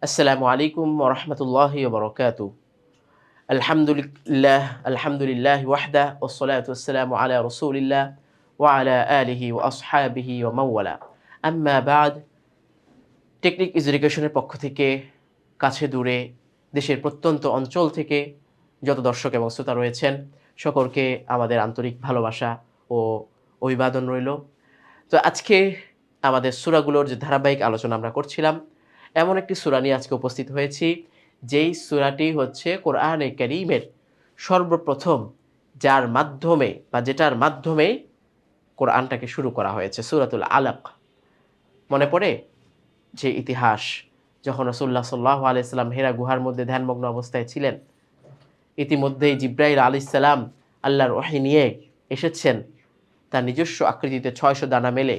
আসসালামু আলাইকুম ওয়া রাহমাতুল্লাহি ওয়া বারাকাতুহু। আলহামদুলিল্লাহ ওয়াহদা ওয়াসসালাতু ওয়াসসালামু আলা রাসূলিল্লাহ ওয়া আলা আলিহি ওয়া আসহাবিহি ওয়া মান ওয়ালা। আম্মা বা'দ। টেকনিক ইজ এডুকেশনের পক্ষ থেকে কাছে দূরে দেশের প্রত্যন্ত অঞ্চল থেকে যত দর্শক এবং শ্রোতা রয়েছেন সকলকে আমাদের আন্তরিক ভালোবাসা ও অভিবাদন রইল। তো আজকে আমাদের সূরাগুলোর যে ধারাবাহিক আলোচনা আমরা করছিলাম, এমন একটি সূরা নিয়ে আজকে উপস্থিত হয়েছি, যেই সূরাটি হচ্ছে কোরআনে কারীমের সর্বপ্রথম যার মাধ্যমে বা যেটার মাধ্যমে কোরআনটাকে শুরু করা হয়েছে, সূরাতুল আলাক। মনে পড়ে যে ইতিহাস, যখন রাসূলুল্লাহ সাল্লাল্লাহু আলাইহি সাল্লাম হেরা গুহার মধ্যে ধ্যানমগ্ন অবস্থায় ছিলেন, ইতিমধ্যেই জিবরাইল আলাইহিস সালাম আল্লাহর ওহী নিয়ে এসেছেন। তার নিজস্ব আকৃতিতে ৬০০ দানা মেলে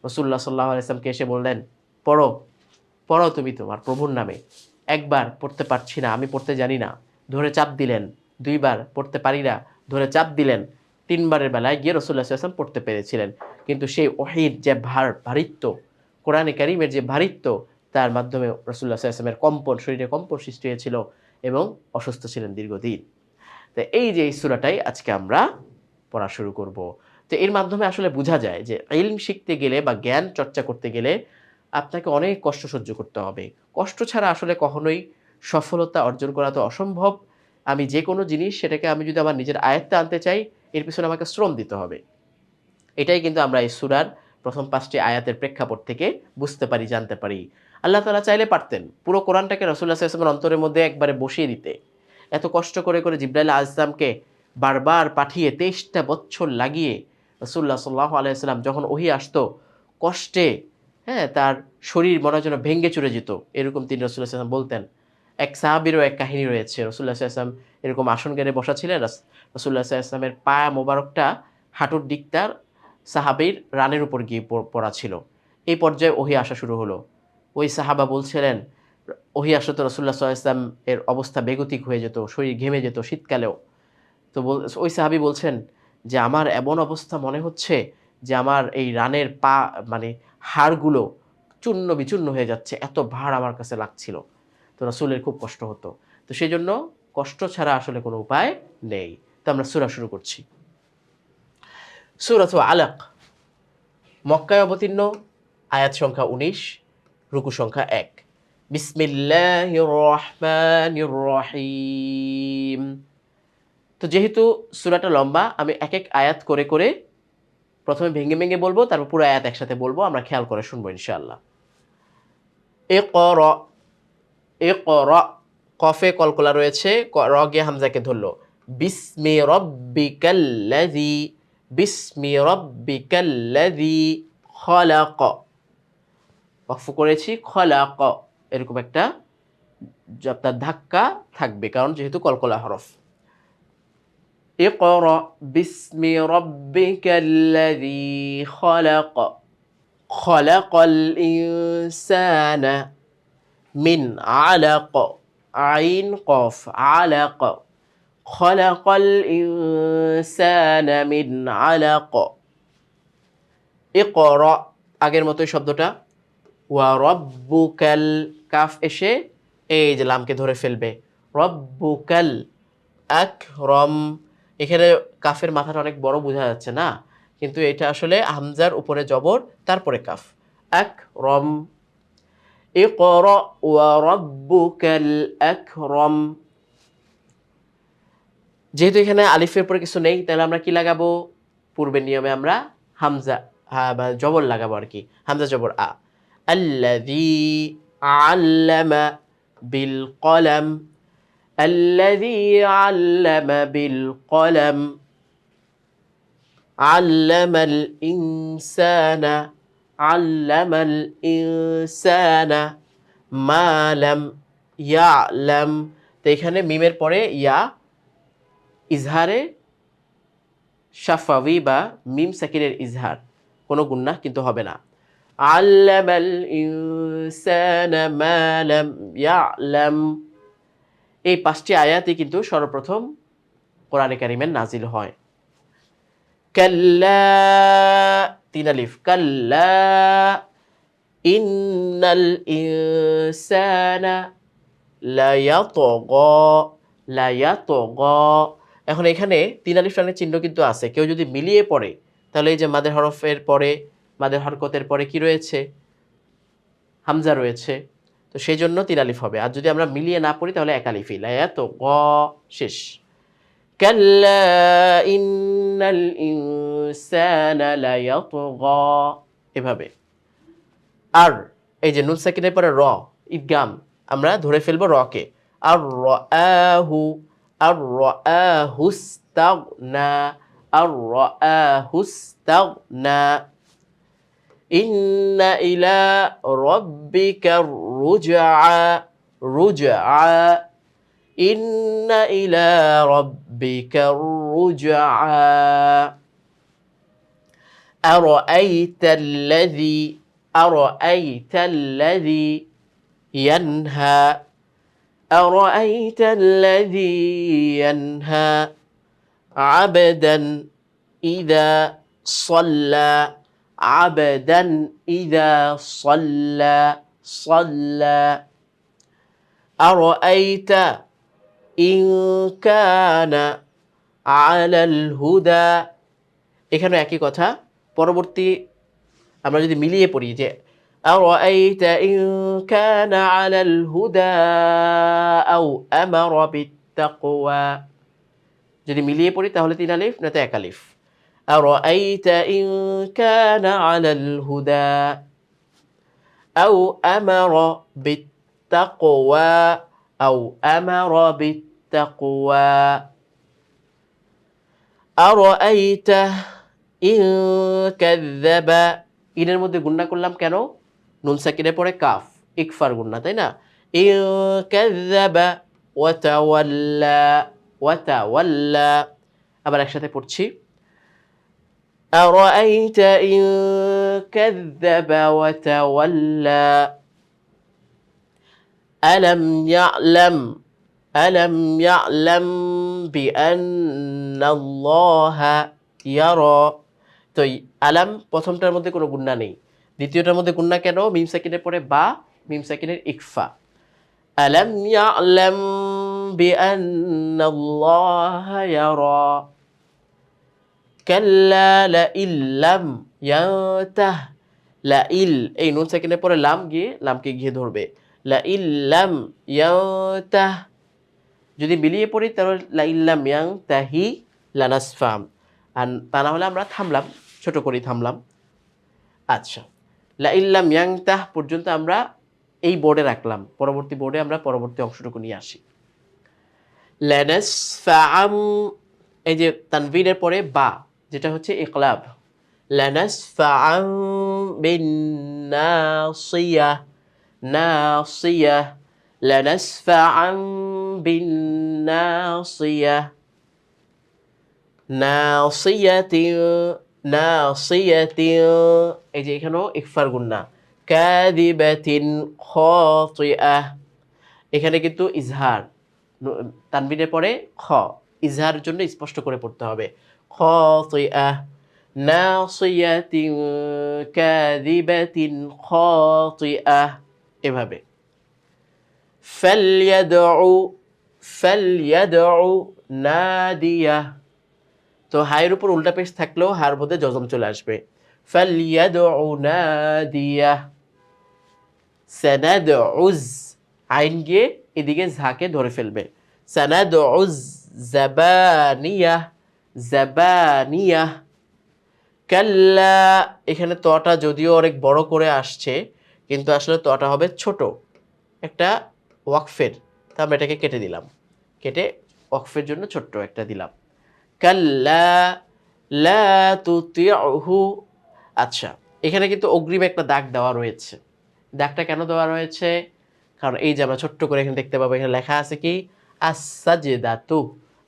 রাসূলুল্লাহ সাল্লাল্লাহু আলাইহি সাল্লামকে এসে বললেন, পড়ো, পড়ো তুমি তোমার প্রভুর নামে। একবার পড়তে পারছি না, আমি পড়তে জানি না, ধরে চাপ দিলেন। ২ বার পড়তে পারি না, ধরে চাপ দিলেন। ৩ বারের বেলায় গিয়ে রাসূলুল্লাহ সাল্লাল্লাহু আলাইহি ওয়াসাল্লাম পড়তে পেরেছিলেন। কিন্তু সেই ওহীর যে ভারিত্ব, কোরআনে কারীমের যে ভারিত্ব, তার মাধ্যমে রাসূলুল্লাহ সাল্লাল্লাহু আলাইহি ওয়াসাল্লামের কম্পন, শরীরে কম্পন সৃষ্টি হয়েছিল এবং অসুস্থ ছিলেন দীর্ঘদিন। তো এই যে এই সূরাটাই আজকে আমরা পড়া শুরু করব। তো এর মাধ্যমে আসলে বোঝা যায় যে ইলম শিখতে গেলে বা জ্ঞান চর্চা করতে গেলে আপনাকে অনেক কষ্ট সহ্য করতে হবে। কষ্ট ছাড়া আসলে কখনোই সফলতা অর্জন করা তো অসম্ভব। আমি যেকোনো জিনিস সেটাকে আমি যদি আমার নিজের আয়ত্তে আনতে চাই, এর পেছনে আমাকে শ্রম দিতে হবে। এটাই কিন্তু আমরা এই সূরার প্রথম ৫ টি আয়াতের প্রেক্ষাপট থেকে বুঝতে পারি, জানতে পারি। আল্লাহ তাআলা চাইলে পারতেন পুরো কোরআনটাকে রাসূলুল্লাহ সাল্লাল্লাহু আলাইহি ওয়াসাল্লামের অন্তরের মধ্যে একবারে বসিয়ে দিতে। এত কষ্ট করে জিবরাইল আলাইহিস সালামকে বারবার পাঠিয়ে ২৩ টা বৎসর লাগিয়ে রাসূলুল্লাহ সাল্লাল্লাহু আলাইহি ওয়াসাল্লাম যখন ওহী আসতো, কষ্টে, হ্যাঁ, তার শরীর মনে হয় যেন ভেঙে চুরে যেত। এরকম তিনি রাসূলুল্লাহ সাল্লাল্লাহু আলাইহি ওয়াসাল্লাম বলতেন। এক সাহাবীরও এক কাহিনী রয়েছে। রাসূলুল্লাহ সাল্লাল্লাহু আলাইহি ওয়াসাল্লাম এরকম আসন গেড়ে বসা ছিলেন। রাসূলুল্লাহ সাল্লাল্লাহু আলাইহি ওয়াসাল্লামের পা মোবারকটা হাঁটুর দিকটার সাহাবীর রানের উপর গিয়ে পড়া ছিল। এই পর্যায়ে ওহী আসা শুরু হলো। ওই সাহাবা বলছিলেন, ওহী আসলে তো রাসূলুল্লাহ সাল্লাল্লাহু আলাইহি ওয়াসাল্লাম এর অবস্থা বেগতিক হয়ে যেত, শরীর ঘেমে যেত শীতকালেও। তো ওই সাহাবী বলছেন যে, "আমার এমন অবস্থা মনে হচ্ছে যে আমার এই রানের পা, মানে হাড়গুলো চূর্ণ-বিচূর্ণ হয়ে যাচ্ছে। এত ভার আমার কাছে লাগছিল।" তো রাসূলের খুব কষ্ট হতো। তো সেজন্য কষ্ট ছাড়া আসলে কোনো উপায় নেই। তো আমরা সূরা শুরু করছি। সূরাতুল আলাক মক্কায় অবতীর্ণ, আয়াত সংখ্যা ১৯, রুকু সংখ্যা ১। বিসমিল্লাহির রহমানির রহিম। তো যেহেতু সূরাটা লম্বা, আমি এক আয়াত করে প্রথমে ভেঙে বলবো, তারপর পুরো আয়াত একসাথে বলবো। আমরা খেয়াল করে শুনবো ইনশাআল্লাহ। ইকরা, ইকরা, কফে কলকলা রয়েছে, র গিয়ে হামজাকে ধরলো। বিসমি রব্বিকাল্লাযী, বিসমি রব্বিকাল্লাযী খলাক। ওয়াকফ করেছি খলাক, এরকম একটা আপনার ধাক্কা থাকবে, কারণ যেহেতু কলকলা হরফ। ইকরা বিসমি রব্বিকাল্লাযী খলাক, খলাকাল ইনসানা মিন আলাক, আইন কফ আলাক, খলাকাল ইনসানা মিন আলাক। ইকরা, আগের মতোই শব্দটা। ওয়া রব্বুকাল, কাফ এসে এই যে লামকে ধরে ফেলবে। রব্বুকাল আকরম, এখানে কাফের মাথাটা অনেক বড় বোঝা যাচ্ছে না, কিন্তু এটা আসলে হামজার উপরে জবর, তারপরে কাফ। আকরম, ইকরা ওয়া রব্বুকাল আকরম। যেহেতু এখানে আলিফের পরে কিছু নেই, তাহলে আমরা কি লাগাবো? পূর্বের নিয়মে আমরা হামজা, বা জবর লাগাবো আর কি। হামজা জবর আ। আল্লাযী আল্লামা বিল কলম, আল্লাযী আল্লামা বিল কলম, আল্লামাল ইনসানা, আল্লামাল ইনসানা মা লাম ইয়ালাম। তো এখানে মিমের পরে ইয়া, ইজহারে শাফাওয়ি বা মিম সাকিনের ইজহার, কোনো গুন্নাহ কিন্তু হবে না। আল্লামাল ইনসানা মা লাম ইয়ালাম। এই ৫টি আয়াতই কিন্তু সর্বপ্রথম কোরআনে কারিমের নাজিল হয়। কাল্লা, ৩ আলিফ, কাল্লা, ইন্নাল ইনসানা লায়াতগা, লায়াতগা। এখন এখানে তিন আলিফ লামের চিহ্ন কিন্তু আছে। কেউ যদি মিলিয়ে পড়ে তাহলে এই যে মাদের হরফের পরে, মাদের হরকতের পরে কি রয়েছে? হামজা রয়েছে। তো সেই জন্য তিন আলিফ হবে। আর যদি আমরা মিলিয়ে না পড়ি তাহলে এক আলিফই। লায়াতগা, শেষ। কাল্লা ইন্নাল ইনসানা লায়াতগা, এভাবে। আর এই যে নুন সাকিনের পরে র, ইদগাম, আমরা ধরে ফেলবো র কে। আর রাআহু, আর রাআহু ইস্তাগনা, আর রাআহু ইস্তাগনা। ইন্না ইলা রাব্বিকা রুজআ, রুজআ। ইন্না ইলা রাব্বিকা রুজআ। আরাআইতাল্লাযী, আরাআইতাল্লাযী ينهى، أرأيت الذي ينهى عبدا إذا صلى، عبدا إذا صلى، صلى. أرأيت إن كان على الهدى। এখানে একই কথা। পরবর্তী আমরা যদি মিলিয়ে পড়ি যে أرأيت إن كان على الهدى أو أمر بالتقوى، যদি মিলিয়ে পড়ি তাহলে তিন আলিফ, না তো এক আলিফ। أرأيت إن كان على الهدى أو أمر بالتقوى، أو أمر بالتقوى। أرأيت إن كذب، ইনের মধ্যে গুণনা করলাম কেন? নুন সাকিনের পরে কাফ, ইকফার গুণনা, তাই না? ইন কাযযাবা ওয়া তাওয়াল্লা, ওয়া তাওয়াল্লা। আবার একসাথে পড়ছি। আরাআইতা ইন কাযযাবা ওয়া তাওয়াল্লা। আলাম ইয়ালাম, আলাম ইয়ালাম বিআন্নাল্লাহা ইয়ারা। তো আলাম প্রথমটার মধ্যে কোনো গুণনা নেই, দ্বিতীয়টার মধ্যে গুণনা কেন? মিম সাকিনের পরে বা, মিম সাকিনের ইকফা। আলাম ইয়ালাম বিআন্নাল্লাহা ইয়ারা। কাল্লা লাইল্লাম ইয়ানতাহ, লাইল, এই নুন সাকিনের পরে লাম গিয়ে, লামকে গিয়ে ধরবে। লাইল্লাম ইয়ানতাহ, যদি মিলিয়ে পড়ি তাহলে লাইল্লাম ইয়ানতাহি লানাসফাম। আর তা না হলে আমরা থামলাম, ছোট করেই থামলাম। আচ্ছা, লাইল্লাম ইয়ানতাহ পর্যন্ত আমরা এই বোর্ডে রাখলাম। পরবর্তী বোর্ডে আমরা পরবর্তী অংশটুকু নিয়ে আসি। লানাসফাআম, এই যে তানভীরের পরে বা, যেটা হচ্ছে ইকলাব। লানাসফাআম বিন্নাসিয়াহ, নাসিয়াহ, লানাসফাআম বিন্নাসিয়াহ, নাসিয়াতিন, নাসিয়াতিন, এই যে এখানেও ইকফার গুন্না। কাযিবাতিন খাতিআহ, এখানে কিন্তু ইজহার, তানবিনের পরে খ, ইজহারের জন্য স্পষ্ট করে পড়তে হবে। খাতিআহ, নাসিয়াতিন কাযিবাতিন খাতিআহ, এভাবে। ফালইয়াদউ, ফালইয়াদউ নাদিয়াহ। তো হায়ের উপর উল্টা পেশ থাকলেও হার মধ্যে জজম চলে আসবে। ফালইয়াদউ নাদিয়াহ। সানাদউজ, আইন গিয়ে এদিকে ঝাকে ধরে ফেলবে। সানাদউজ জাবানিয়াহ, জাবানিয়াহ। কাল্লা, এখানে তটা যদিও অনেক বড় করে আসছে কিন্তু আসলে তটা হবে ছোট, একটা ওয়াকফের, তা আমরা এটাকে কেটে দিলাম, কেটে ওয়াকফের জন্য ছোট্ট একটা দিলাম। কাল্লা লা তুতিউহু। আচ্ছা, এখানে কিন্তু অগ্রিম একটা দাগ দেওয়া রয়েছে। দাগটা কেন দেওয়া রয়েছে? কারণ এই যে আমরা ছোট্ট করে এখানে দেখতে পাবো, এখানে লেখা আছে কি আস-সাজদাতু,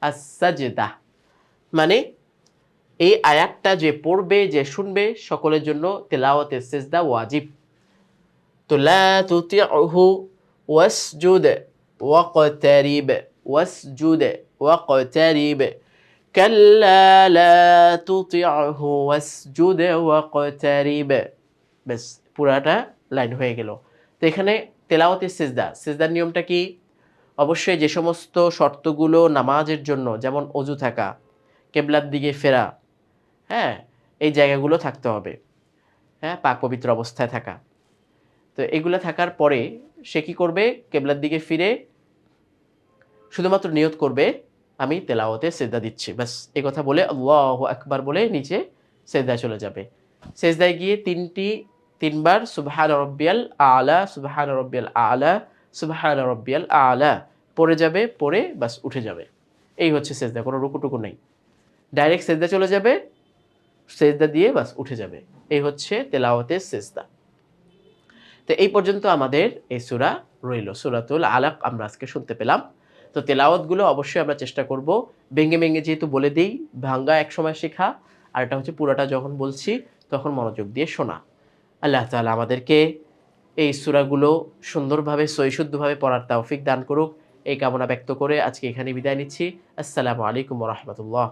আস-সাজদা, মানে এই আয়াতটা যে পড়বে, যে শুনবে, সকলের জন্য তেলাওয়াতে সিজদা ওয়াজিব। তো লা তুতিউহু ওয়াসজুদ ওয়াকতারিব, ওয়াসজুদ ওয়াকতারিব। কাল্লা লা তুতিউহু ওয়াসজুদ ওয়াকতারিব। বেশ, পুরাটা লাইন হয়ে গেল। তো এখানে তেলাওয়াতে সিজদার নিয়মটা কি? অবশ্যই যে সমস্ত শর্তগুলো নামাজের জন্য, যেমন অজু থাকা, কেবলার দিকে ফেরা, হ্যাঁ? এই জায়গাগুলো থাকতে হবে, হ্যাঁ? পাক পবিত্র অবস্থায় থাকা। তো এগুলা থাকার পরে সে কি করবে? কেবলার দিকে ফিরে শুধুমাত্র নিয়ত করবে, আমি তেলাওয়াতে সিজদা দিচ্ছি। ব্যাস এই কথা বলে আল্লাহু আকবার বলে নিচে সিজদায় চলে যাবে। সিজদায় গিয়ে ৩ বার সুবহান রাব্বিয়াল আ'লা, সুবহান রাব্বিয়াল আ'লা, সুবহান রাব্বিয়াল আ'লা পড়ে যাবে, পড়ে ব্যাস উঠে যাবে। এই হচ্ছে সিজদা, কোনো রুকু-টুকু নেই। ডাইরেক্ট সিজদা চলে যাবে, সিজদা দিয়ে ব্যাস উঠে যাবে। এই হচ্ছে তেলাওয়াতের সিজদা। তো এই পর্যন্ত আমাদের এই সূরা রইল। সূরাতুল আলাক আমরা আজকে শুনতে পেলাম। তো তেলাওয়াতগুলো অবশ্যই আমরা চেষ্টা করব ভেঙে যেহেতু বলে দেই, ভাঙ্গা একসময় শেখা, আর এটা হচ্ছে পুরাটা যখন বলছি তখন মনোযোগ দিয়ে শোনা। আল্লাহ তাআলা আমাদেরকে এই সূরাগুলো সুন্দরভাবে সহিশুদ্ধভাবে পড়ার তৌফিক দান করুক। এই কামনা ব্যক্ত করে আজকে এখানে বিদায় নিচ্ছি। আসসালামু আলাইকুম ওয়া রাহমাতুল্লাহ।